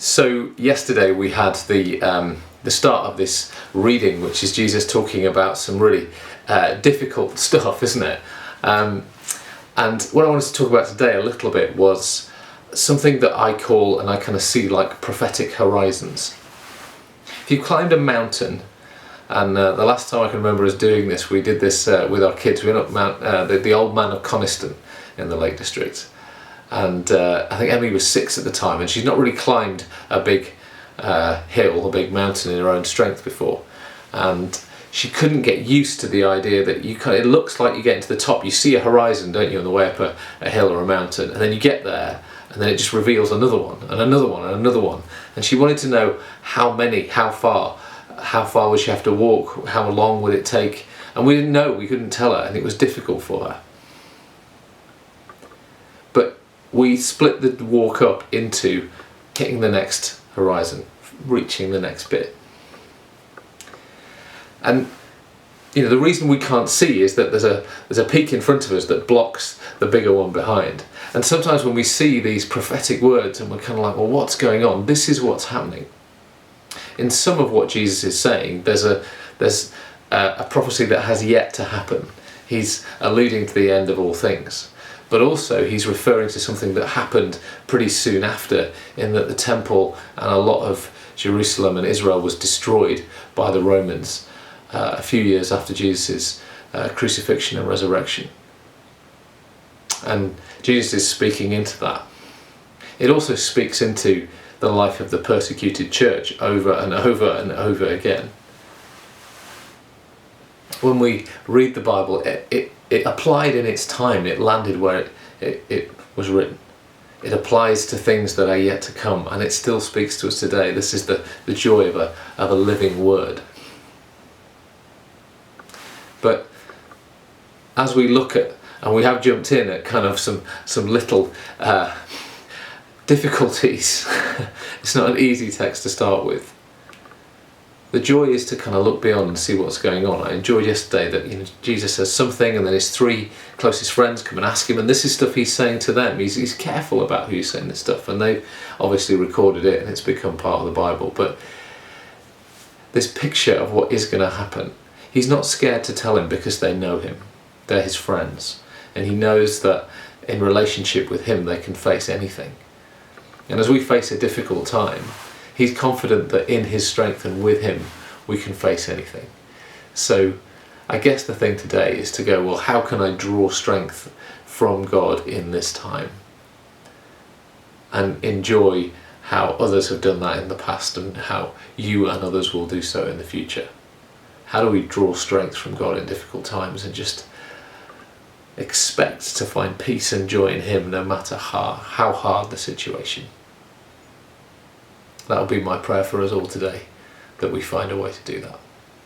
So yesterday we had the start of this reading, which is Jesus talking about some really difficult stuff, isn't it? And what I wanted to talk about today a little bit was something that I call, and I kind of see like prophetic horizons. If you climbed a mountain, and the last time I can remember us doing this, we did this with our kids. We went up the Old Man of Coniston in the Lake District. And I think Emmy was 6 at the time, and she's not really climbed a big hill, a big mountain in her own strength before. And she couldn't get used to the idea that it looks like you get into the top, you see a horizon, don't you, on the way up a hill or a mountain, and then you get there, and then it just reveals another one, and another one, and another one. And she wanted to know how many, how far would she have to walk, how long would it take, and we didn't know, we couldn't tell her, and it was difficult for her. But we split the walk up into hitting the next horizon, reaching the next bit. And you know, the reason we can't see is that there's a peak in front of us that blocks the bigger one behind. And sometimes when we see these prophetic words and we're kind of like, well, what's going on? This is what's happening. In some of what Jesus is saying, there's a prophecy that has yet to happen. He's alluding to the end of all things. But also he's referring to something that happened pretty soon after, in that the temple and a lot of Jerusalem and Israel was destroyed by the Romans a few years after Jesus' crucifixion and resurrection. And Jesus is speaking into that. It also speaks into the life of the persecuted church over and over and over again. When we read the Bible, it applied in its time, it landed where it was written. It applies to things that are yet to come, and it still speaks to us today. This is the joy of a living word. But as we look at, and we have jumped in at kind of some little difficulties, it's not an easy text to start with. The joy is to kind of look beyond and see what's going on. I enjoyed yesterday that Jesus says something, and then his 3 closest friends come and ask him, and this is stuff he's saying to them. He's careful about who's saying this stuff, and they've obviously recorded it, and it's become part of the Bible. But this picture of what is going to happen, he's not scared to tell him because they know him. They're his friends, and he knows that in relationship with him they can face anything. And as we face a difficult time, he's confident that in his strength and with him we can face anything. So I guess the thing today is to go, well, how can I draw strength from God in this time? And enjoy how others have done that in the past and how you and others will do so in the future. How do we draw strength from God in difficult times and just expect to find peace and joy in him no matter how hard the situation? That'll be my prayer for us all today, that we find a way to do that.